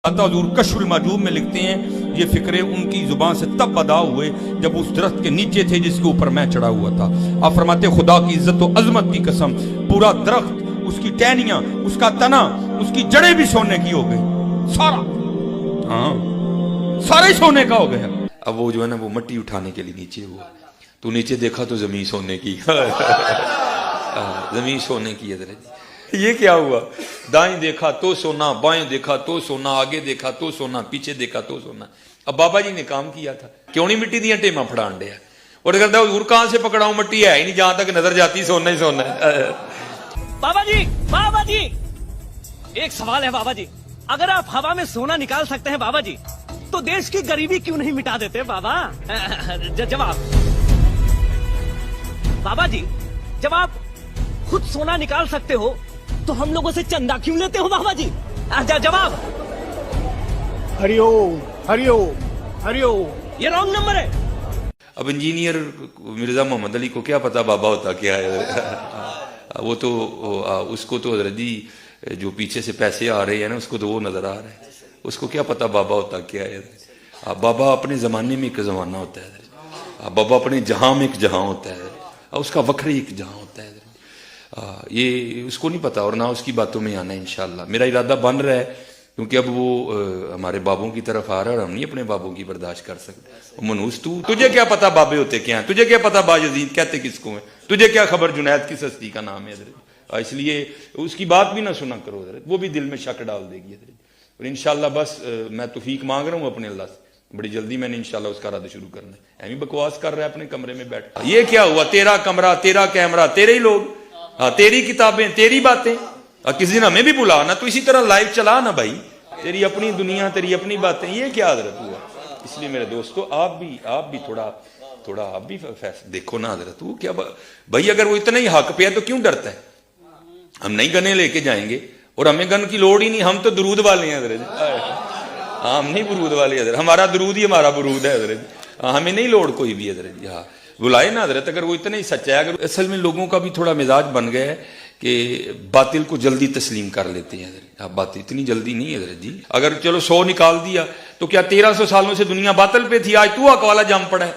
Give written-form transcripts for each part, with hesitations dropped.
हजूर कश्फुल माजूब में लिखते हैं ये फिक्रे उनकी जुबान से तब अदा हुए जब उस दरख्त के नीचे थे जिसके ऊपर मैं चढ़ा हुआ था। आप फरमाते खुदा की इज्जत और अजमत की कसम, पूरा दरख्त, उसकी टहनियां, उसका तना, उसकी जड़ें भी सोने की हो गई, सारा, हाँ सारा ही सोने का हो गया। अब वो जो है ना वो मट्टी उठाने के लिए नीचे हुआ, तो नीचे देखा तो जमीन सोने की जमीन सोने की है। ये क्या हुआ? दाएं देखा तो सोना, बाएं देखा तो सोना, आगे देखा तो सोना, पीछे देखा तो सोना। अब बाबा जी ने काम किया था, क्यों नहीं मिट्टी दियां टेमा फड़ान दिया, और कहता हुजूर कहां से पकड़ाऊं, मट्टी है ही नहीं, जहां तक नजर जाती सोना ही सोना है। बाबा जी एक सवाल है बाबा जी, अगर आप हवा में सोना निकाल सकते हैं बाबा जी, तो देश की गरीबी क्यों नहीं मिटा देते बाबा? जवाब बाबा जी, जब आप खुद सोना निकाल सकते हो तो हम लोगों से चंदा क्यों लेते हो बाबा जी? जवाब हरिओम हरिओम हरिओम। ये रॉन्ग नंबर है। अब इंजीनियर मिर्जा मोहम्मद अली को क्या पता बाबा होता क्या है? वो तो उसको तो हजरत जी जो पीछे से पैसे आ रहे हैं ना, उसको तो वो नजर आ रहा है, उसको क्या पता बाबा होता क्या है? बाबा अपने जमाने में एक जमाना होता है, बाबा अपने जहां में एक जहां होता है, उसका वक्र एक जहां होता है। ये उसको नहीं पता और ना उसकी बातों में आना है। इंशाल्लाह मेरा इरादा बन रहा है, क्योंकि अब वो हमारे बाबों की तरफ आ रहा है और हम नहीं अपने बाबों की बर्दाश्त कर सकते। मनूस तुझे क्या पता बाबे होते क्या हैं, तुझे क्या पता बायजीद कहते किसको हैं, तुझे क्या खबर जुनैद किस हस्ती का नाम है? इसलिए उसकी बात भी ना सुना करो, वो भी दिल में शक डाल देगी। और इंशाल्लाह बस मैं तौफीक मांग रहा हूँ अपने अल्लाह से, बड़ी जल्दी मैंने इंशाल्लाह उसका रद्द शुरू करना है। ऐवी बकवास कर रहा है अपने कमरे में बैठ, ये क्या हुआ? तेरा कमरा, तेरा कैमरा, तेरे ही लोग, तेरी किताबें, तेरी बातें, किसी दिन हमें भी बुला ना, तो इसी तरह लाइव चला ना भाई, तेरी अपनी दुनिया, तेरी अपनी बातें, ये क्या हजरत हुआ? इसलिए मेरे दोस्तों आप भी थोड़ा आप भी देखो ना हजरत, वो क्या भाई, अगर वो इतना ही हक पे है तो क्यों डरता है? हम नहीं गने लेके जाएंगे और हमें गन की लोड़ ही नहीं, हम तो दरूद वाले हैं हजरत। हम नहीं बुरूद वाले हजरत, हमारा दरूद ही हमारा बुरूद है हजरत, हमें नहीं लोड़ कोई भी हजरत। हाँ बुलाए ना हजरत, अगर वो इतना ही सच्चा है। अगर असल में लोगों का भी थोड़ा मिजाज बन गया है कि बातिल को जल्दी तस्लीम कर लेते हैं हजरत। आप बात इतनी जल्दी नहीं है हजरत जी, अगर चलो 100 निकाल दिया तो क्या 1300 सालों से दुनिया बातिल पे थी, आज तू हक वाला जम पड़ा है,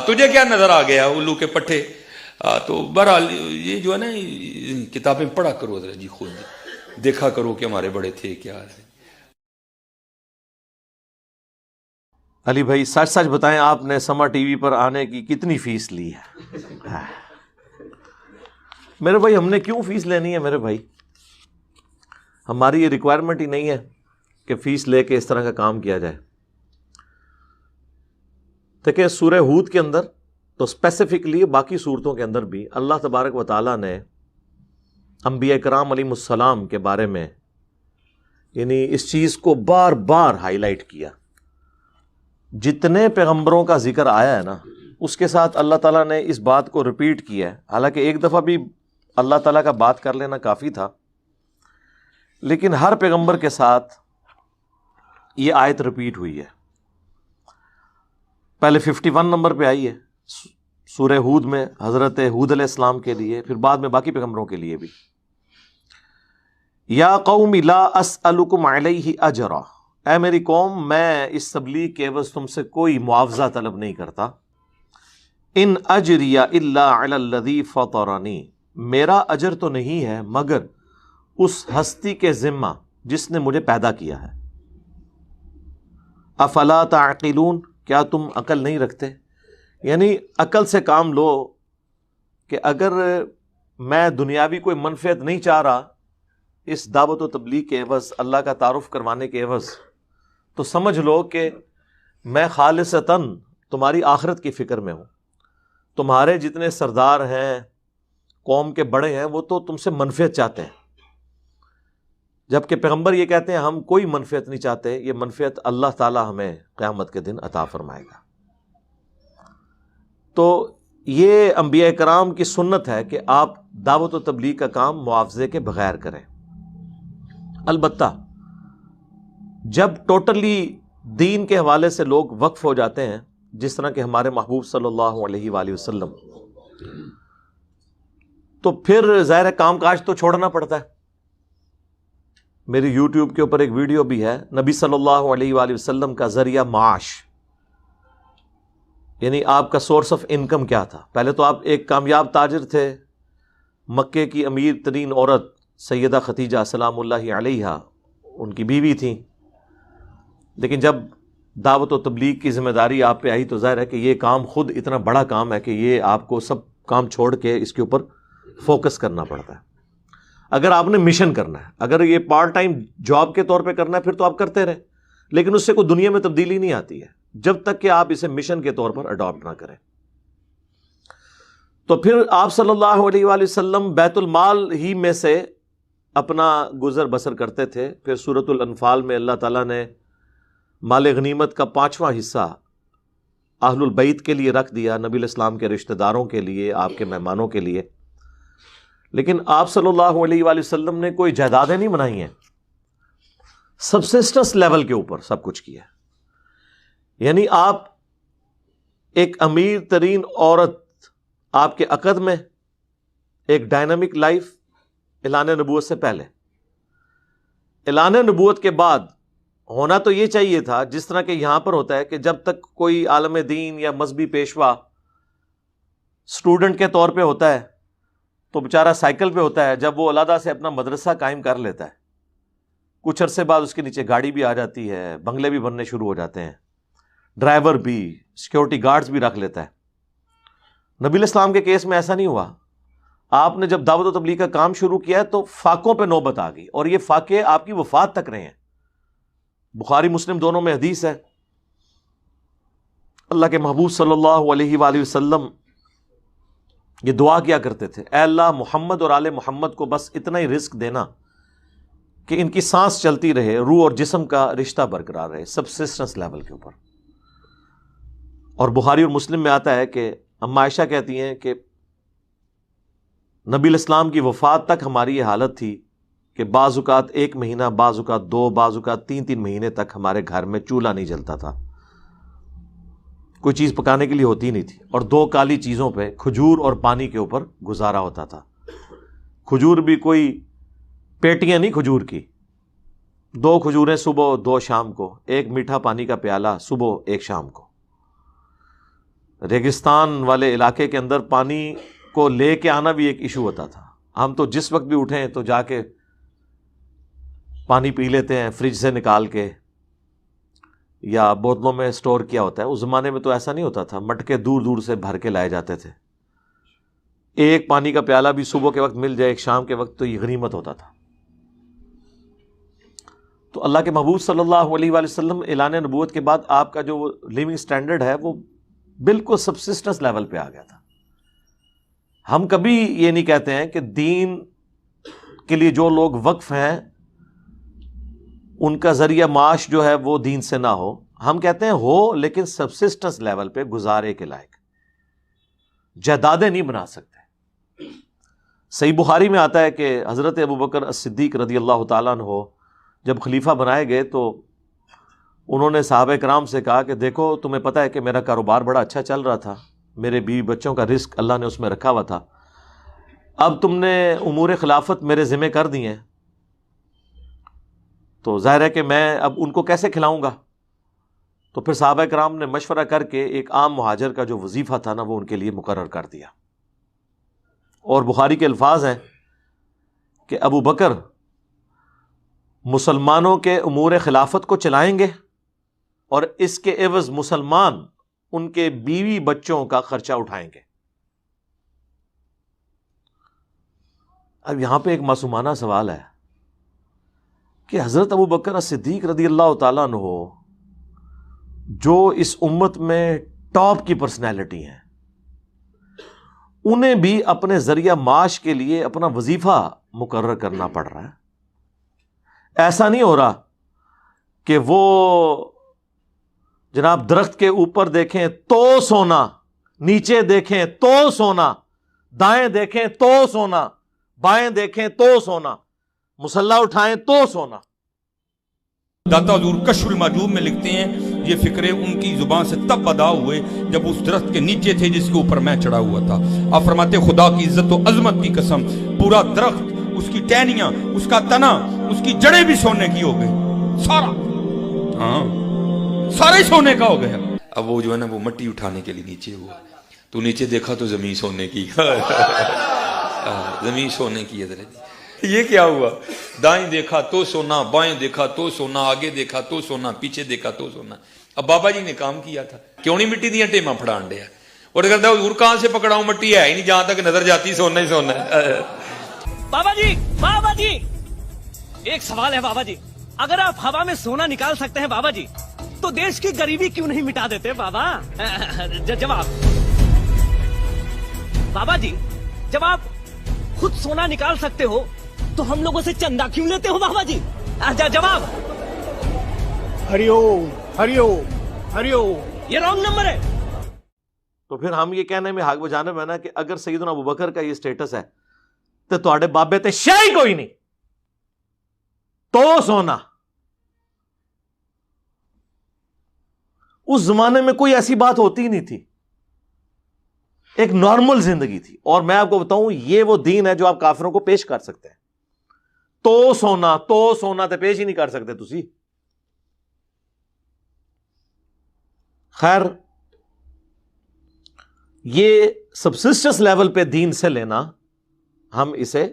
तुझे क्या नजर आ गया उल्लू के पट्टे? तो बहरहाल ये जो है ना किताबें पढ़ा करो हजरत जी, खुद देखा करो कि हमारे बड़े थे क्या है। अली भाई सच सच बताएं, आपने समा टीवी पर आने की कितनी फीस ली है? मेरे भाई हमने क्यों फीस लेनी है मेरे भाई? हमारी ये रिक्वायरमेंट ही नहीं है कि फीस लेके इस तरह का काम किया जाए। देखिए सूरह हूद के अंदर तो स्पेसिफिकली, बाकी सूरतों के अंदर भी अल्लाह तबारक व तआला ने अंबिया कराम अलैहिमुस्सलाम के बारे में यानी इस चीज़ को बार बार हाईलाइट किया। जितने पैगंबरों का जिक्र आया है ना, उसके साथ अल्लाह ताला ने इस बात को रिपीट किया है। हालांकि एक दफ़ा भी अल्लाह ताला का बात कर लेना काफ़ी था, लेकिन हर पैगंबर के साथ ये आयत रिपीट हुई है। पहले 51 नंबर पे आई है सूरह हूद में हज़रत हूद अलैहिस्सलाम के लिए, फिर बाद में बाकी पैगंबरों के लिए भी। या कौमी ला अस्अलुकुम अलैहि अजरा, ऐ मेरी कौम मैं इस तबलीग के एवज़ तुमसे कोई मुआवजा तलब नहीं करता। इन अजरिया इल्ला अलल्लज़ी फतरनी, मेरा अजर तो नहीं है मगर उस हस्ती के ज़िम्मा जिसने मुझे पैदा किया है। अफला ताक़िलून, क्या तुम अकल नहीं रखते? यानी अकल से काम लो कि अगर मैं दुनियावी कोई मनफ़ियत नहीं चाह रहा इस दावत व तबलीग के एवज़, अल्लाह का तारुफ करवाने के एवज़, तो समझ लो कि मैं खालिसतन तुम्हारी आखिरत की फ़िक्र में हूँ। तुम्हारे जितने सरदार हैं, कौम के बड़े हैं, वो तो तुमसे मनफ़ियत चाहते हैं, जबकि पैगंबर ये कहते हैं हम कोई मनफ़ियत नहीं चाहते, ये मनफ़ियत अल्लाह ताला हमें क़यामत के दिन अता फरमाएगा। तो ये अंबिया कराम की सुन्नत है कि आप दावत व तबलीग का काम मुआवजे के बगैर करें। अलबत्ता जब टोटली दीन के हवाले से लोग वक्फ हो जाते हैं, जिस तरह के हमारे महबूब सल्लल्लाहु अलैहि वसल्लम, तो फिर ज़ाहिर काम काज तो छोड़ना पड़ता है। میری یوٹیوب کے اوپر ایک ویڈیو بھی ہے، نبی صلی اللہ علیہ وآلہ وسلم کا ذریعہ معاش، یعنی آپ کا سورس آف انکم کیا تھا۔ پہلے تو آپ ایک کامیاب تاجر تھے، مکے کی امیر ترین عورت سیدہ خدیجہ سلام اللہ علیہا ان کی بیوی تھیں، لیکن جب دعوت و تبلیغ کی ذمہ داری آپ پہ آئی تو ظاہر ہے کہ یہ کام خود اتنا بڑا کام ہے کہ یہ آپ کو سب کام چھوڑ کے اس کے اوپر فوکس کرنا پڑتا ہے۔ اگر آپ نے مشن کرنا ہے، اگر یہ پارٹ ٹائم جاب کے طور پہ کرنا ہے پھر تو آپ کرتے رہیں، لیکن اس سے کوئی دنیا میں تبدیلی نہیں آتی ہے جب تک کہ آپ اسے مشن کے طور پر اڈاپٹ نہ کریں۔ تو پھر آپ صلی اللہ علیہ وآلہ وسلم بیت المال ہی میں سے اپنا گزر بسر کرتے تھے۔ پھر سورۃ الانفال میں اللہ تعالیٰ نے مال غنیمت کا 5واں حصہ اہل البیت کے لیے رکھ دیا، نبی الاسلام کے رشتہ داروں کے لیے، آپ کے مہمانوں کے لیے۔ لیکن آپ صلی اللہ علیہ وآلہ وسلم نے کوئی جائیدادیں نہیں بنائی ہیں، سبسسٹنس لیول کے اوپر سب کچھ کیا۔ یعنی آپ ایک امیر ترین عورت، آپ کے عقد میں ایک ڈائنامک لائف اعلان نبوت سے پہلے، اعلان نبوت کے بعد ہونا تو یہ چاہیے تھا جس طرح کہ یہاں پر ہوتا ہے کہ جب تک کوئی عالم دین یا مذہبی پیشوا اسٹوڈنٹ کے طور پہ ہوتا ہے تو بیچارہ سائیکل پہ ہوتا ہے، جب وہ علیحدہ سے اپنا مدرسہ قائم کر لیتا ہے کچھ عرصے بعد اس کے نیچے گاڑی بھی آ جاتی ہے، بنگلے بھی بننے شروع ہو جاتے ہیں، ڈرائیور بھی، سیکیورٹی گارڈز بھی رکھ لیتا ہے۔ نبی الاسلام کے کیس میں ایسا نہیں ہوا۔ آپ نے جب دعوت و تبلیغ کا کام شروع کیا تو فاقوں پہ نوبت آ گئی، اور یہ فاقے آپ کی وفات تک رہے ہیں۔ بخاری مسلم دونوں میں حدیث ہے، اللہ کے محبوب صلی اللہ علیہ وآلہ وسلم یہ دعا کیا کرتے تھے، اے اللہ محمد اور آل محمد کو بس اتنا ہی رزق دینا کہ ان کی سانس چلتی رہے، روح اور جسم کا رشتہ برقرار رہے، سبسسٹنس لیول کے اوپر۔ اور بخاری اور مسلم میں آتا ہے کہ اما عائشہ کہتی ہیں کہ نبی الاسلام کی وفات تک ہماری یہ حالت تھی کہ بعض اوقات 1 مہینہ، بعض اوقات 2، بعض اوقات 3 مہینے تک ہمارے گھر میں چولہا نہیں جلتا تھا، کوئی چیز پکانے کے لیے ہوتی نہیں تھی، اور 2 کالی چیزوں پہ، کھجور اور پانی کے اوپر گزارا ہوتا تھا۔ کھجور بھی کوئی پیٹیاں نہیں کھجور کی، 2 کھجوریں صبح 2 شام کو، 1 میٹھا پانی کا پیالہ صبح 1 شام کو۔ ریگستان والے علاقے کے اندر پانی کو لے کے آنا بھی ایک ایشو ہوتا تھا۔ ہم تو جس وقت بھی اٹھیں تو جا کے پانی پی لیتے ہیں فریج سے نکال کے، یا بوتلوں میں سٹور کیا ہوتا ہے۔ اس زمانے میں تو ایسا نہیں ہوتا تھا، مٹکے دور دور سے بھر کے لائے جاتے تھے۔ 1 پانی کا پیالہ بھی صبح کے وقت مل جائے، 1 شام کے وقت، تو یہ غنیمت ہوتا تھا۔ تو اللہ کے محبوب صلی اللہ علیہ وآلہ وسلم اعلان نبوت کے بعد آپ کا جو لیونگ سٹینڈرڈ ہے وہ بالکل سبسسٹنس لیول پہ آ گیا تھا۔ ہم کبھی یہ نہیں کہتے ہیں کہ دین کے لیے جو لوگ وقف ہیں ان کا ذریعہ معاش جو ہے وہ دین سے نہ ہو، ہم کہتے ہیں ہو لیکن سبسسٹنس لیول پہ، گزارے کے لائق، جائیدادیں نہیں بنا سکتے۔ صحیح بخاری میں آتا ہے کہ حضرت ابوبکر الصدیق رضی اللہ تعالیٰ عنہ جب خلیفہ بنائے گئے تو انہوں نے صحابہ کرام سے کہا کہ دیکھو تمہیں پتہ ہے کہ میرا کاروبار بڑا اچھا چل رہا تھا، میرے بیوی بچوں کا رزق اللہ نے اس میں رکھا ہوا تھا، اب تم نے امور خلافت میرے ذمہ کر دی ہیں، تو ظاہر ہے کہ میں اب ان کو کیسے کھلاؤں گا؟ تو پھر صحابہ کرام نے مشورہ کر کے ایک عام مہاجر کا جو وظیفہ تھا نا وہ ان کے لیے مقرر کر دیا۔ اور بخاری کے الفاظ ہیں کہ ابو بکر مسلمانوں کے امور خلافت کو چلائیں گے اور اس کے عوض مسلمان ان کے بیوی بچوں کا خرچہ اٹھائیں گے۔ اب یہاں پہ ایک معصومانہ سوال ہے کہ حضرت ابو بکر صدیق رضی اللہ تعالیٰ عنہ جو اس امت میں ٹاپ کی پرسنالٹی ہیں، انہیں بھی اپنے ذریعہ معاش کے لیے اپنا وظیفہ مقرر کرنا پڑ رہا ہے۔ ایسا نہیں ہو رہا کہ وہ جناب درخت کے اوپر دیکھیں تو سونا، نیچے دیکھیں تو سونا، دائیں دیکھیں تو سونا، بائیں دیکھیں تو سونا، مسلح اٹھائیں تو سونا۔ داتا حضور کشف المحجوب میں لکھتے ہیں یہ فکرے ان کی زبان سے تب ادا ہوئے جب اس درخت کے نیچے تھے جس کے اوپر میں چڑھا ہوا تھا۔ آپ فرماتے خدا کی عزت و عظمت کی قسم، پورا درخت، اس کی ٹہنیاں، اس کا تنا उसकी जड़ें भी सोने की हो गई, सारा, हाँ सारा ही सोने का हो गया। अब वो जो है ना वो मट्टी उठाने के लिए नीचे हुआ, तो नीचे देखा तो जमीन सोने की। जमीन सोने की है। ये क्या हुआ? दाएं देखा तो सोना, बाएं देखा तो सोना, आगे देखा तो सोना, पीछे देखा तो सोना। अब बाबा जी ने काम किया था, क्यों नहीं मिट्टी दियां टेमा फड़ान दिया, और कहता हुजूर कहां से पकड़ाऊं, मट्टी है ही नहीं, जहां तक नजर जाती सोना ही सोना है। बाबा जी, एक सवाल है बाबा जी, अगर आप हवा में सोना निकाल सकते हैं बाबा जी, तो देश की गरीबी क्यों नहीं मिटा देते बाबा? जवाब बाबा जी, जब आप खुद सोना निकाल सकते हो तो हम लोगों से चंदा क्यों लेते हो बाबा जी? जवाब हरिओम हरिओम हरिओम। ये रॉन्ग नंबर है। तो फिर हम ये कहने में हाक बजाने में ना कि अगर सैयदना अबू बकर का ये स्टेटस है तो ਤੁਹਾਡੇ बाबे ते शाही कोई नहीं, तो सोना। उस जमाने में कोई ऐसी बात होती ही नहीं थी, एक नॉर्मल जिंदगी थी। और मैं आपको बताऊं, ये वो दीन है जो आप काफिरों को पेश कर सकते हैं। तो सोना तो पेश ही नहीं कर सकते तुसी। खैर, ये सबसिस्टेंस लेवल पे दीन से लेना, हम इसे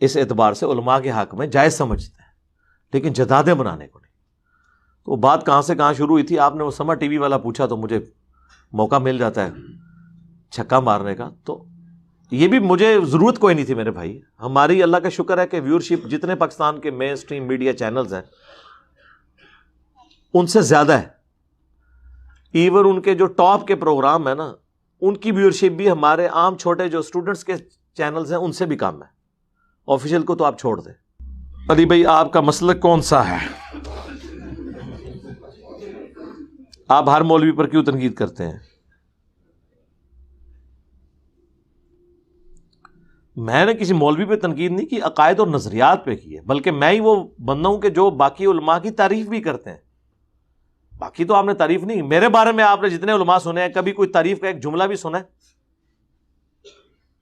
इस एतबार से उलमा के हक में जायज समझते हैं, लेकिन जदादे बनाने को नहीं। तो बात कहां से कहां शुरू हुई थी? आपने वो समर टीवी वाला पूछा तो मुझे मौका मिल जाता है छक्का मारने का। तो ये भी मुझे ज़रूरत कोई नहीं थी मेरे भाई। हमारी अल्लाह का शुक्र है कि व्यूअरशिप जितने पाकिस्तान के मेन स्ट्रीम मीडिया चैनल्स हैं उनसे ज़्यादा है। इवन उनके जो टॉप के प्रोग्राम है ना, उनकी व्यूअरशिप भी हमारे आम छोटे जो स्टूडेंट्स के चैनल्स हैं उनसे भी कम है। ऑफिशियल को तो आप छोड़ दें। अली भाई, आपका मसलक कौन सा है? आप हर मौलवी पर क्यों तनकीद करते हैं? मैंने किसी मौलवी पे तनकीद नहीं की, अकायद और नजरियात पे की है। बल्कि मैं ही वो बंदा हूं कि जो बाकी उलमा की तारीफ भी करते हैं। बाकी तो आपने तारीफ नहीं, मेरे बारे में आपने जितने उलमा सुने हैं, कभी कोई तारीफ का एक जुमला भी सुना है?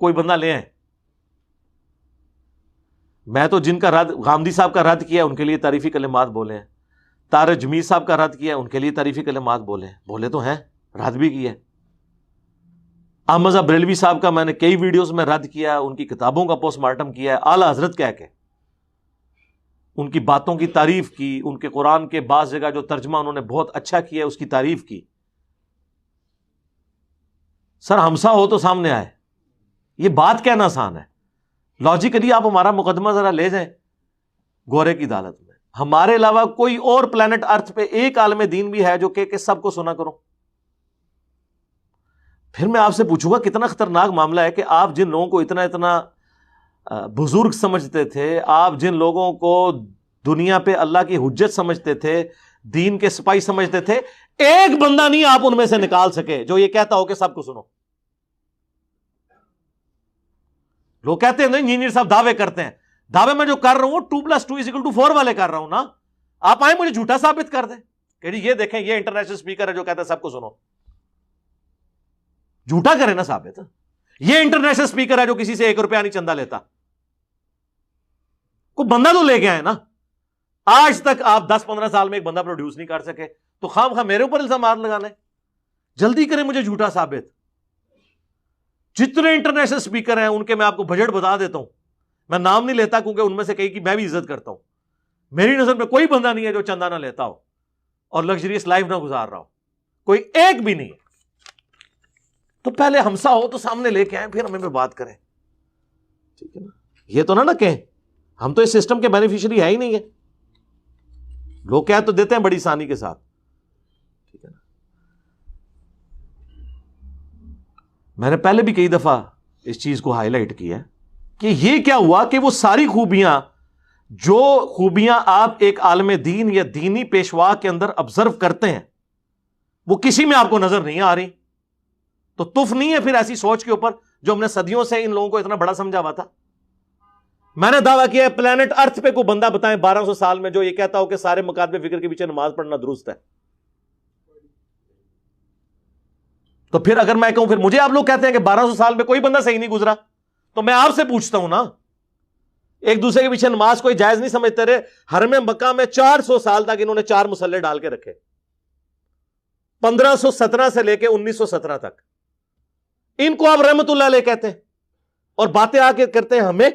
कोई बंदा ले आए। मैं तो जिनका रद्द, गामदी साहब का रद्द किया उनके लिए तारीफी कलिमात बोले हैं, तारे जमीर साहब का रद्द किया उनके लिए तारीफी कलिमात बोले तो हैं, रद्द भी किया है। अहमद बरेलवी साहब का मैंने कई वीडियोस में रद्द किया, उनकी किताबों का पोस्टमार्टम किया है, आला हजरत कह के उनकी बातों की तारीफ की, उनके कुरान के बाज़ जगह जो तर्जमा उन्होंने बहुत अच्छा किया उसकी तारीफ की। सर, हमसा हो तो सामने आए, ये बात कहना आसान है। लॉजिकली आप हमारा मुकदमा जरा ले जाएं गोरे की अदालत में। हमारे अलावा कोई और प्लेनेट अर्थ पे एक आलम दीन भी है जो के सबको सुना करो? फिर मैं आपसे पूछूंगा, कितना खतरनाक मामला है कि आप जिन लोगों को इतना इतना बुजुर्ग समझते थे, आप जिन लोगों को दुनिया पे अल्लाह की हुज्जत समझते थे, दीन के सिपाही समझते थे, एक बंदा नहीं आप उनमें से निकाल सके जो ये कहता हो कि सबको सुनो। लोग कहते हैं ना, इंजीनियर साहब दावे करते हैं, दावे में जो कर रहा हूं 2+2=4 वाले कर रहा हूं ना। आप आए मुझे झूठा साबित कर दें कि जी ये देखें, ये इंटरनेशनल स्पीकर है जो कहता है सबको सुनो। झूठा करे ना साबित। ये इंटरनेशनल स्पीकर है जो किसी से 1 रुपया नहीं चंदा लेता। कोई बंदा तो लेके आए ना। आज तक आप 10-15 साल में एक बंदा प्रोड्यूस नहीं कर सके, तो खाम मेरे ऊपर इल्जाम लगाने। जल्दी करें मुझे झूठा साबित। जितने इंटरनेशनल स्पीकर हैं उनके मैं आपको बजट बता देता हूं। मैं नाम नहीं लेता क्योंकि उनमें से कई की मैं भी इज्जत करता हूं। मेरी नजर में कोई बंदा नहीं है जो चंदा ना लेता हो और लग्जरियस लाइफ ना गुजार रहा हो, कोई एक भी नहीं है। तो पहले हमसा हो तो सामने लेके आए, फिर हमें बात करें, ठीक है ना? ये तो ना कहें हम तो इस सिस्टम के बेनिफिशियरी है ही नहीं है। लोग कह तो देते हैं बड़ी आसानी के साथ, ठीक है ना? मैंने पहले भी कई दफा इस चीज को हाईलाइट किया कि ये क्या हुआ कि वो सारी खूबियां आप एक आलम दीन या दीनी पेशवा के अंदर ऑब्जर्व करते हैं, वो किसी में आपको नजर नहीं आ रही। तो तुफ नहीं है फिर ऐसी सोच के ऊपर जो हमने सदियों से इन लोगों को इतना बड़ा समझा हुआ था। मैंने दावा किया है प्लेनेट अर्थ पे कोई बंदा बताएं 1200 साल में जो ये कहता हो कि सारे मुकादमे फिक्र के पीछे नमाज पढ़ना दुरुस्त है। तो फिर अगर मैं कहूं, फिर मुझे आप लोग कहते हैं कि 1200 साल में कोई बंदा सही नहीं गुजरा, तो मैं आपसे पूछता हूं ना, ایک دوسرے کے پیچھے نماز کوئی جائز نہیں سمجھتے رہے. حرم مکہ میں 400 سال تک انہوں نے 4 مصلے ڈال کے رکھے, 1517 سے لے کے 1917 تک. ان کو آپ رحمت اللہ علیہ کہتے ہیں اور باتیں آ کے کرتے ہیں ہمیں.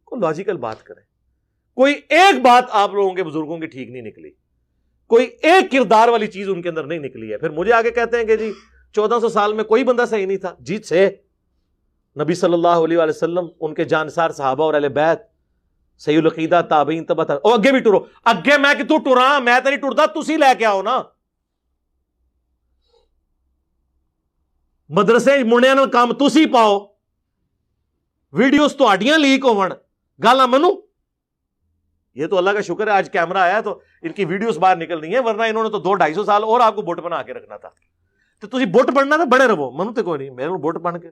کوئی لاجیکل بات کریں. کوئی ایک بات آپ لوگوں کے بزرگوں کی ٹھیک نہیں نکلی, کوئی ایک کردار والی چیز ان کے اندر نہیں نکلی ہے. پھر مجھے آگے کہتے ہیں کہ جی 1400 سال میں کوئی بندہ صحیح نہیں تھا. جی سے نبی صلی اللہ علیہ وآلہ وسلم, ان کے جانسار صحابہ اور اہل بیت, صحیح العقیدہ, تابعین, تبع تابعین. او اگے بھی ٹرو, اگے میں کہ تو ٹرا, میں تے نہیں ٹردا, تسی لے کے آؤ نا. مدرسے منڈیاں نال کام تسی پاؤ, ویڈیوز تہاڈیاں لیک ہون, گالاں منو. یہ تو اللہ کا شکر ہے آج کیمرہ آیا تو ان کی ویڈیوز باہر نکلنی ہے, ورنہ انہوں نے تو 200-250 سال اور آپ کو بت بنا کے رکھنا تھا. تو تسی بت بننا تو بڑے رہو, منو تے کوئی نہیں, میرے بت بن کے